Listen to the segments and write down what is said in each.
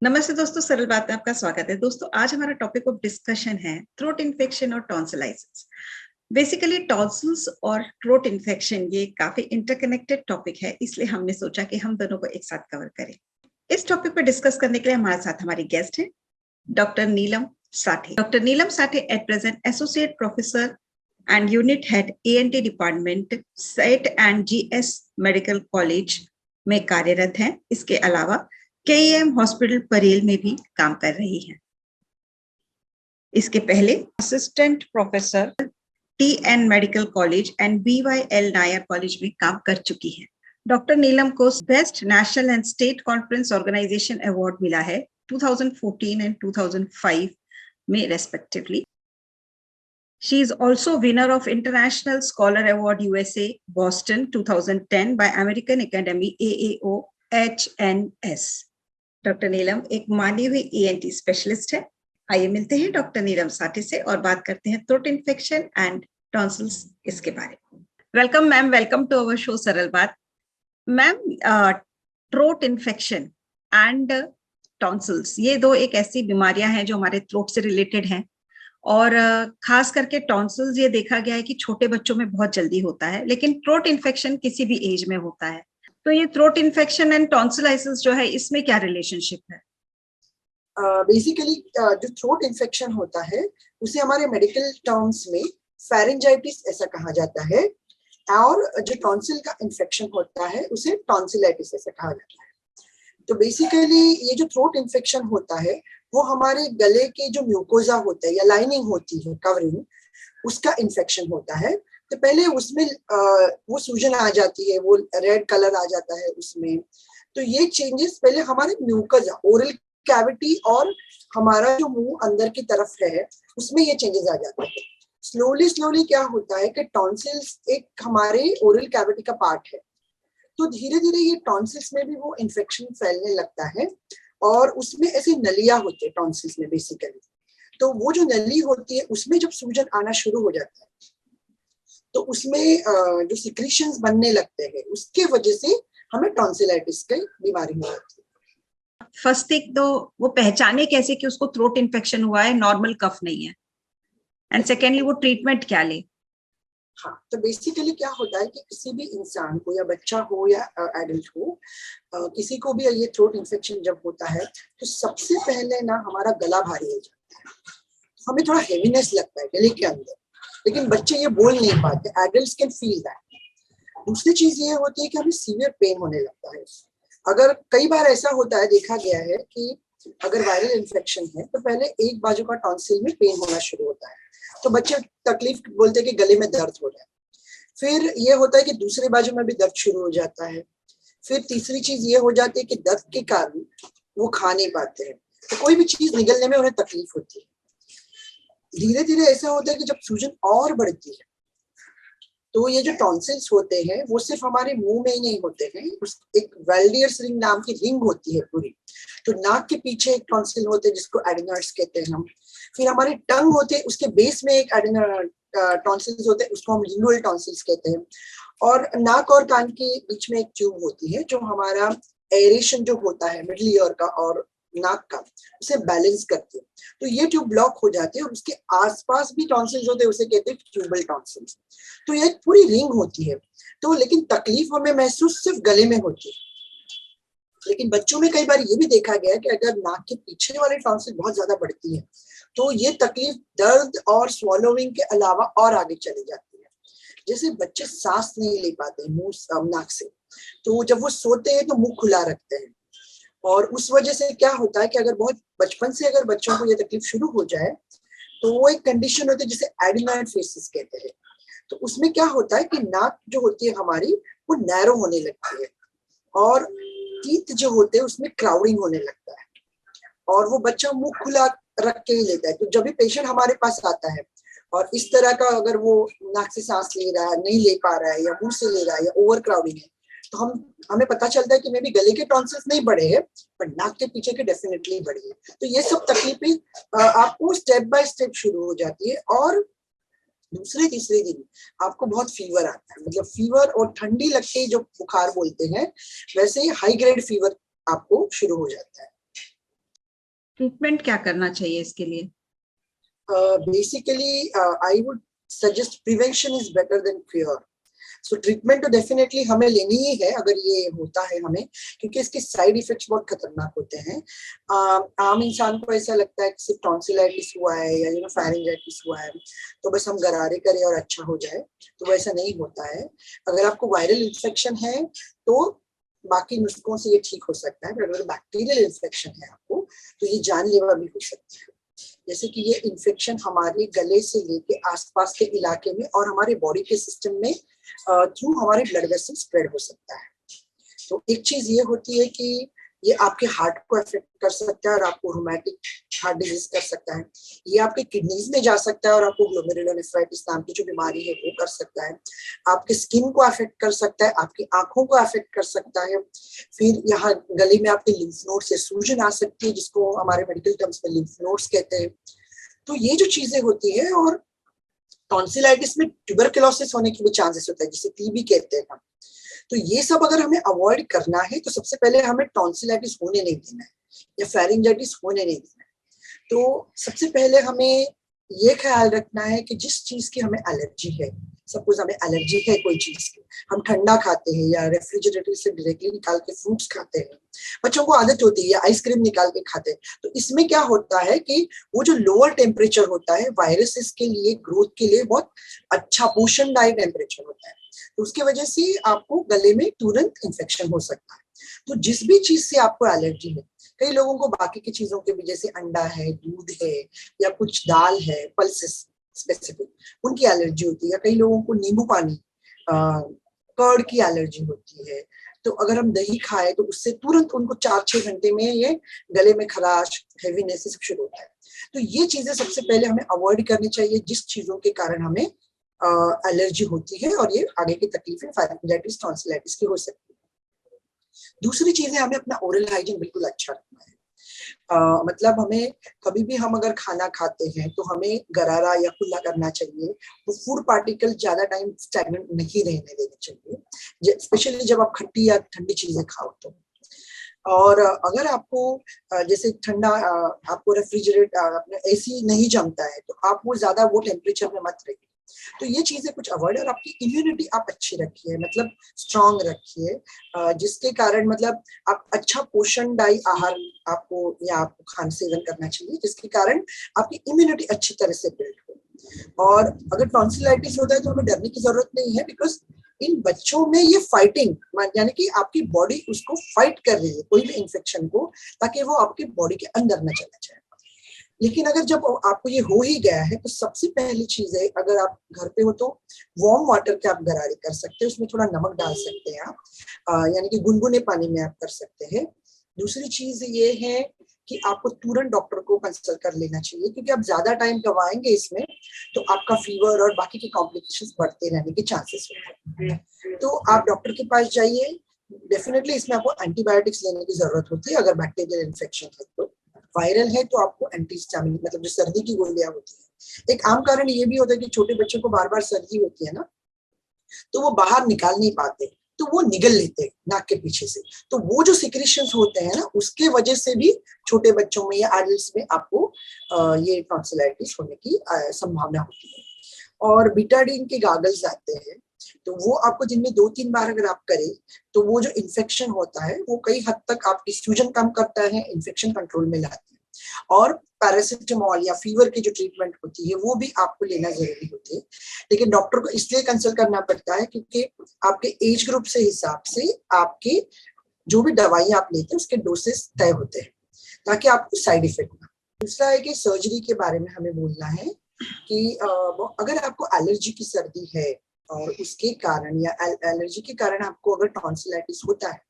नमस्ते दोस्तों, सरल बात में आपका स्वागत है। दोस्तों, आज हमारा टॉपिक ऑफ डिस्कशन है थ्रोट इन्फेक्शन और टॉन्सिलाइटिस। बेसिकली टॉन्सिल्स और थ्रोट इन्फेक्शन ये काफी इंटरकनेक्टेड टॉपिक है, इसलिए हमने सोचा कि हम दोनों को एक साथ कवर करें। इस टॉपिक पर डिस्कस करने के लिए हमारे साथ हमारी गेस्ट है doctor Neelam Sathe. Doctor Neelam Sathe at present associate professor and unit head ENT department set and GS medical college में कार्यरत हैं। इसके अलावा KEM हॉस्पिटल परेल में भी काम कर रही हैं। इसके पहले assistant professor TN medical college and BYL Nair college में काम कर चुकी हैं। डॉक्टर नीलम को best national and state conference organisation award मिला है 2014 एंड 2005 में respectively. She is also winner of International Scholar Award USA Boston 2010 by American Academy AAO HNS। Doctor Neelam एक मानी हुई ENT स्पेशलिस्ट है। आइए मिलते हैं डॉक्टर नीलम साठे से और बात करते हैं थ्रोट इन्फेक्शन एंड टॉन्सिल्स इसके बारे में। Welcome ma'am, welcome to our show Saral Baat. Ma'am, throat infection and tonsils ये दो एक ऐसी बीमारियां हैं जो हमारे थ्रोट से रिलेटेड हैं, और खास करके टॉन्सिल्स ये देखा गया है कि छोटे बच्चों में बहुत जल्दी होता है, लेकिन थ्रोट इन्फेक्शन किसी भी एज में होता है। तो ये थ्रोट इन्फेक्शन एंड टॉन्सिलाइटिस जो है, इसमें क्या रिलेशनशिप है? बेसिकली जो थ्रोट इन्फेक्शन होता है उसे हमारे मेडिकल टर्म्स में फेरेंजाइटिस ऐसा कहा जाता है, और जो टॉन्सिल का इन्फेक्शन होता है उसे टॉन्सिलाइटिस ऐसा कहा जाता है। तो बेसिकली ये जो थ्रोट इन्फेक्शन होता है वो हमारे गले के जो म्यूकोजा होता है या लाइनिंग होती है, कवरिंग, उसका इन्फेक्शन होता है। तो पहले उसमें वो सूजन आ जाती है, वो रेड कलर आ जाता है उसमें। तो ये चेंजेस पहले हमारे म्यूकोजा, ओरल कैविटी और हमारा जो मुंह अंदर की तरफ है उसमें ये चेंजेस आ जाते हैं। स्लोली स्लोली क्या होता है कि टॉन्सिल्स एक हमारे ओरल कैविटी का पार्ट है, तो धीरे धीरे ये टॉन्सिल्स में भी वो इन्फेक्शन फैलने लगता है, और उसमें ऐसी नलियां होती है टॉन्सिल्स में बेसिकली। तो वो जो नली होती है उसमें जब सूजन आना शुरू हो जाता है तो उसमें जो सिक्रीशंस बनने लगते हैं, उसके वजह से हमें टॉन्सिलाइटिस की बीमारी हो जाती है। फर्स्ट थिंग तो वो पहचाने कैसे कि उसको थ्रोट इन्फेक्शन हुआ है, नॉर्मल कफ नहीं है, एंड सेकेंडली वो ट्रीटमेंट क्या ले? हाँ, तो बेसिकली क्या होता है कि किसी भी इंसान को, या बच्चा हो या एडल्ट हो, किसी को भी ये थ्रोट इन्फेक्शन जब होता है तो सबसे पहले ना हमारा गला भारी हो जाता है, हमें थोड़ा हेवीनेस लगता है गले के अंदर, लेकिन बच्चे ये बोल नहीं पाते, एडल्ट्स कैन फील दैट। दूसरी चीज ये होती है कि हमें सीवियर पेन होने लगता है। अगर कई बार ऐसा होता है, देखा गया है कि अगर वायरल इन्फेक्शन है तो पहले एक बाजू का टॉन्सिल में पेन होना शुरू होता है, तो बच्चे तकलीफ बोलते हैं कि गले में दर्द हो रहा है। फिर ये होता है कि दूसरे बाजू में भी दर्द शुरू हो जाता है। फिर तीसरी चीज ये हो जाती है कि दर्द के कारण वो खा नहीं पाते हैं, तो कोई भी चीज निगलने में उन्हें तकलीफ होती है। धीरे धीरे ऐसा होता है कि जब सूजन और बढ़ती है तो ये जो टॉन्सिल्स होते हैं वो सिर्फ हमारे मुंह में ही नहीं होते हैं, एक वेल्डियर्स रिंग नाम की रिंग होती है पूरी। तो नाक के पीछे एक टॉन्सिल होते हैं जिसको एडिनॉइड्स कहते हैं हम। फिर हमारी टंग होती है, उसके बेस में एक टॉन्सिल्स होते हैं, उसको हम लिंगुअल टॉन्सिल्स कहते हैं। और नाक और कान के बीच में एक ट्यूब होती है जो हमारा एरेशन जो होता है मिडल ईयर का और नाक का, उसे बैलेंस करती है। तो ये ट्यूब ब्लॉक हो जाती है और उसके आसपास भी टॉन्सिल्स होते हैं, उसे कहते हैं ट्यूबल टॉन्सिल्स। तो ये एक पूरी रिंग होती है। तो लेकिन तकलीफ हमें महसूस सिर्फ गले में होती है, लेकिन बच्चों में कई बार ये भी देखा गया है कि अगर नाक के पीछे वाली टॉन्सिल बहुत ज्यादा बढ़ती है तो ये तकलीफ दर्द और स्वॉलोइंग के अलावा और आगे चली जाती है। जैसे बच्चे सांस नहीं ले पाते मुंह नाक से, तो जब वो सोते हैं तो मुंह खुला रखते हैं, और उस वजह से क्या होता है कि अगर बहुत बचपन से अगर बच्चों को ये तकलीफ शुरू हो जाए तो वो एक कंडीशन होती है जिसे एडिनॉइड कहते हैं। तो उसमें क्या होता है कि नाक जो होती है हमारी वो नैरो होने लगती है, और टीथ जो होते हैं उसमें क्राउडिंग होने लगता है, और वो बच्चा मुंह खुला रख के ही लेता है। तो जब भी पेशेंट हमारे पास आता है और इस तरह का अगर वो नाक से सांस ले रहा है, नहीं ले पा रहा है, या मुंह से ले रहा है, या ओवर क्राउडिंग है, तो हमें पता चलता है कि मे बी गले के टॉन्सिल्स नहीं बढ़े हैं पर नाक के पीछे के डेफिनेटली बढ़े हैं। तो ये सब तकलीफें आपको स्टेप बाय स्टेप शुरू हो जाती है, और दूसरे तीसरे दिन आपको बहुत फीवर आता है, मतलब फीवर और ठंडी लगती जो बुखार बोलते हैं, वैसे ही हाई ग्रेड फीवर आपको शुरू हो जाता है। ट्रीटमेंट क्या करना चाहिए इसके लिए? Basically I would suggest prevention is better than cure. So treatment तो डेफिनेटली हमें लेनी ही है अगर ये होता है हमें, क्योंकि इसके साइड इफेक्ट्स बहुत खतरनाक होते हैं। आम इंसान को ऐसा लगता है कि सिर्फ टॉन्सिलाइटिस हुआ है या फेरिंजाइटिस हुआ है तो बस हम गरारे करें और अच्छा हो जाए, तो वैसा नहीं होता है। अगर आपको वायरल इन्फेक्शन है तो बाकी नुस्खों से ये ठीक हो सकता है, अगर बैक्टीरियल इन्फेक्शन है आपको तो ये जानलेवा भी हो सकता है। जैसे कि ये इन्फेक्शन हमारे गले से लेके आसपास के इलाके में और हमारे बॉडी के सिस्टम में थ्रू हमारे ब्लड वेसल स्प्रेड हो सकता है। तो एक चीज ये होती है कि ये आपके हार्ट को अफेक्ट कर सकता है और आपको रूमेटिक हार्ट डिजीज कर सकता है। ये आपके किडनीज में जा सकता है और आपको ग्लोमेरुलोनेफ्राइटिस नाम की जो बीमारी है वो कर सकता है। आपके स्किन को अफेक्ट कर सकता है, आपकी आंखों को अफेक्ट कर सकता है। फिर यहाँ गले में आपके लिम्फ नोड से सूजन आ सकती है, जिसको हमारे मेडिकल टर्म्स में लिम्फ नोड्स कहते हैं। तो ये जो चीजें होती है, और टॉन्सिलाइटिस में ट्यूबरकुलोसिस होने की भी चांसेस होता है जिसे टीबी कहते हैं। तो ये सब अगर हमें अवॉइड करना है तो सबसे पहले हमें टॉन्सिलाइटिस होने नहीं देना है या फेरिंजाइटिस होने नहीं देना है। तो सबसे पहले हमें ये ख्याल रखना है कि जिस चीज की हमें एलर्जी है, सपोज हमें एलर्जी है कोई चीज की, हम ठंडा खाते हैं या रेफ्रिजरेटर से डायरेक्टली निकाल के फ्रूट्स खाते हैं, बच्चों को आदत होती है या आइसक्रीम निकाल के खाते हैं, तो इसमें क्या होता है कि वो जो लोअर टेम्परेचर होता है वायरसेस के लिए ग्रोथ के लिए बहुत अच्छा पोषणदायी टेम्परेचर होता है, तो उसकी वजह से आपको गले में तुरंत इन्फेक्शन हो सकता है। तो जिस भी चीज से आपको एलर्जी है, कई लोगों को बाकी की चीजों के भी जैसे अंडा है, दूध है या कुछ दाल है, पल्सेस स्पेसिफिक उनकी एलर्जी होती है, या कई लोगों को नींबू पानी कर्ड की एलर्जी होती है। तो अगर हम दही खाए तो उससे तुरंत उनको 4-6 घंटे में ये गले में खराश, हेवीनेस सब शुरू होता है। तो ये चीजें सबसे पहले हमें अवॉइड करनी चाहिए जिस चीजों के कारण हमें एलर्जी होती है, और ये आगे की तकलीफें फेरिंजाइटिस, टॉन्सिलाइटिस की हो सकती है। दूसरी चीज है हमें अपना ओरल हाइजीन बिल्कुल अच्छा रखना है। मतलब हमें कभी भी हम अगर खाना खाते हैं तो हमें गरारा या खुला करना चाहिए, तो फूड पार्टिकल ज्यादा टाइम स्टैग्नेंट नहीं रहने देने चाहिए, स्पेशली जब आप खट्टी या ठंडी चीजें खाओ तो। और अगर आपको जैसे ठंडा आपको रेफ्रिजरेट एसी नहीं जमता है तो आप वो ज्यादा वो टेम्परेचर में मत रहिए। तो ये चीजें कुछ अवॉइड, और आपकी इम्यूनिटी आप अच्छी रखिए, मतलब स्ट्रांग रखिए, जिसके कारण मतलब आप अच्छा पोषणदायी आहार आपको या आपको खान सेवन करना चाहिए, जिसके कारण आपकी इम्यूनिटी अच्छी तरह से बिल्ड हो। और अगर टॉन्सिलाइटिस होता है तो हमें डरने की जरूरत नहीं है, बिकॉज इन बच्चों में ये फाइटिंग, यानी कि आपकी बॉडी उसको फाइट कर रही है कोई भी इन्फेक्शन को, ताकि वो आपकी बॉडी के अंदर न चला जाए। लेकिन अगर जब आपको ये हो ही गया है तो सबसे पहली चीज है, अगर आप घर पे हो तो वार्म वाटर के आप गरारे कर सकते हैं, उसमें थोड़ा नमक डाल सकते हैं आप, यानी कि गुनगुने पानी में आप कर सकते हैं। दूसरी चीज ये है कि आपको तुरंत डॉक्टर को कंसल्ट कर लेना चाहिए, क्योंकि आप ज्यादा टाइम गवाएंगे इसमें तो आपका फीवर और बाकी के कॉम्प्लिकेशंस बढ़ते रहने के चांसेस होते हैं। तो आप डॉक्टर के पास जाइए। डेफिनेटली इसमें आपको एंटीबायोटिक्स लेने की जरूरत होती है अगर बैक्टीरियल इन्फेक्शन है, तो वायरल है तो आपको एंटीहिस्टामिन मतलब जो सर्दी की गोलियां होती है। एक आम कारण ये भी होता है कि छोटे बच्चों को बार बार सर्दी होती है ना, तो वो बाहर निकाल नहीं पाते, तो वो निगल लेते हैं नाक के पीछे से, तो वो जो सिक्रेशंस होते हैं ना उसके वजह से भी छोटे बच्चों में या एडल्ट्स में आपको ये टॉन्सिलाइटिस होने की संभावना होती है। और बीटाडीन के गागल्स आते हैं, तो वो आपको दिन में 2-3 बार अगर आप करें तो वो जो इन्फेक्शन होता है वो कई हद तक आपकी सूजन कम करता है, इन्फेक्शन कंट्रोल में लाता है। और पैरासिटामोल या फीवर की जो ट्रीटमेंट होती है वो भी आपको लेना जरूरी होती है, लेकिन डॉक्टर को इसलिए कंसल्ट करना पड़ता है क्योंकि आपके एज ग्रुप से हिसाब से आपके जो भी दवाइयां आप लेते हैं उसके डोसेस तय होते हैं, ताकि आपको साइड इफेक्ट ना। दूसरा है कि सर्जरी के बारे में हमें बोलना है कि अगर आपको एलर्जी की सर्दी है और उसके कारण या एलर्जी के कारण आपको अगर टॉन्सिलाइटिस होता है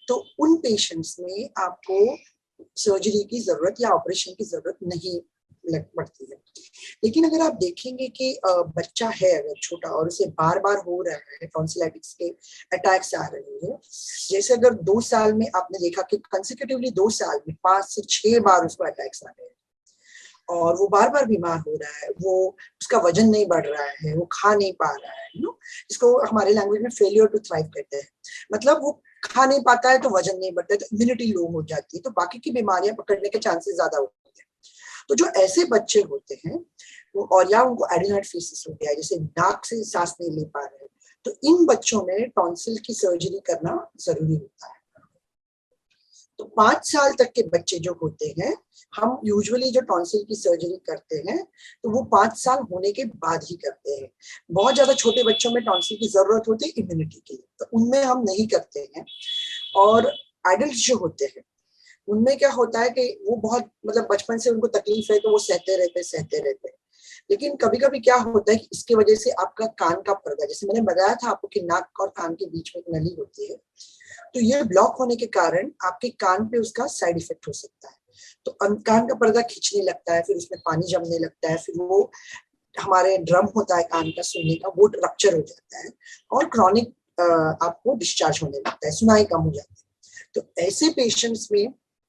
तो उन पेशेंट्स में आपको सर्जरी की जरूरत या ऑपरेशन की जरूरत नहीं पड़ती है। लेकिन अगर आप देखेंगे कि बच्चा है अगर छोटा और उसे बार बार हो रहा है टॉन्सिलाइटिस के अटैक्स आ रहे हैं, जैसे अगर 2 साल में आपने देखा कि कंसेक्यूटिवली 2 साल में 5 से 6 बार उसको अटैक्स आ रहे हैं और वो बार बार बीमार हो रहा है, वो उसका वजन नहीं बढ़ रहा है, वो खा नहीं पा रहा है, नो, इसको हमारे लैंग्वेज में फेलियर टू थ्राइव कहते हैं। मतलब वो खा नहीं पाता है तो वजन नहीं बढ़ता है, तो इम्यूनिटी लो हो जाती है, तो बाकी की बीमारियां पकड़ने के चांसेस ज्यादा होते हैं। तो जो ऐसे बच्चे होते हैं वो, और या उनको एडिनोइडफिसिस हो गया है, जैसे नाक से सांस नहीं ले पा रहे हैं, तो इन बच्चों में टॉन्सिल की सर्जरी करना जरूरी होता है। तो 5 साल तक के बच्चे जो होते हैं, हम यूजुअली जो टॉन्सिल की सर्जरी करते हैं तो वो 5 साल होने के बाद ही करते हैं। बहुत ज्यादा छोटे बच्चों में टॉन्सिल की जरूरत होती है इम्यूनिटी के लिए, तो उनमें हम नहीं करते हैं। और एडल्ट जो होते हैं उनमें क्या होता है कि वो बहुत मतलब बचपन से उनको तकलीफ है तो वो सहते रहते हैं। लेकिन कभी कभी क्या होता है कि इसके वजह से आपका कान का पर्दा, जैसे मैंने बताया था आपको कि नाक और कान के बीच में एक नली होती है, तो ये ब्लॉक होने के कारण आपके कान पे उसका साइड इफेक्ट हो सकता है। तो कान का पर्दा खींचने लगता है, फिर उसमें पानी जमने लगता है, फिर वो हमारे ड्रम होता है कान का सुनने का, वो रप्चर हो जाता है और क्रॉनिक आपको डिस्चार्ज होने लगता है, सुनाई कम हो जाती है। तो ऐसे पेशेंट्स में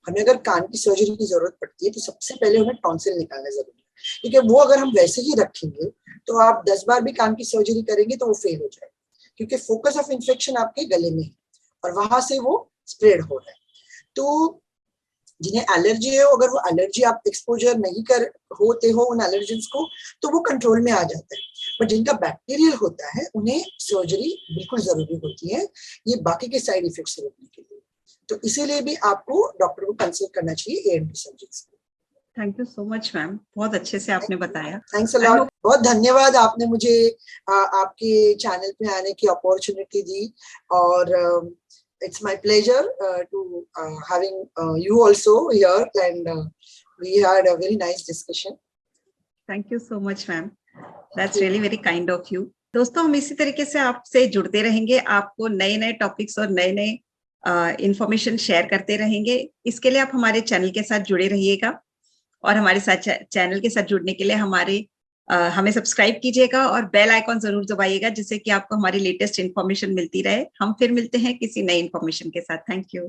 हमें अगर कान की सर्जरी की जरूरत पड़ती है तो सबसे पहले उन्हें टॉन्सिल निकालना जरूरी है, क्योंकि वो अगर हम वैसे ही रखेंगे तो आप 10 बार भी कान की सर्जरी करेंगे तो वो फेल हो जाएगा, क्योंकि फोकस ऑफ इन्फेक्शन आपके गले में है और वहां से वो स्प्रेड हो रहा है। तो जिन्हें एलर्जी है, अगर वो एलर्जी आप एक्सपोजर नहीं कर होते हो उन एलर्जेंस को, तो वो कंट्रोल में आ जाता है। पर जिनका बैक्टीरियल होता है उन्हें सर्जरी बिल्कुल जरूरी होती है, ये बाकी के साइड इफेक्ट से रोकने के लिए। तो इसीलिए भी आपको डॉक्टर को कंसल्ट करना चाहिए ENT surgeon. Thank you so much ma'am, बहुत अच्छे से आपने बताया। थैंक्स अ लॉट, बहुत धन्यवाद, आपने मुझे आपके चैनल पे आने की अपॉर्चुनिटी दी, और it's my pleasure to having you also here, and we had a very nice discussion. Thank you so much ma'am, that's really very kind of you. दोस्तों हम इसी तरीके से आपसे जुड़ते रहेंगे, आपको नए नए टॉपिक्स और नए नए इंफॉर्मेशन शेयर करते रहेंगे। इसके लिए आप हमारे चैनल के साथ जुड़े रहिएगा, और हमारे साथ चैनल के साथ जुड़ने के लिए हमें सब्सक्राइब कीजिएगा और बेल आइकॉन जरूर दबाइएगा, जिससे कि आपको हमारी लेटेस्ट इन्फॉर्मेशन मिलती रहे। हम फिर मिलते हैं किसी नई इन्फॉर्मेशन के साथ। Thank you.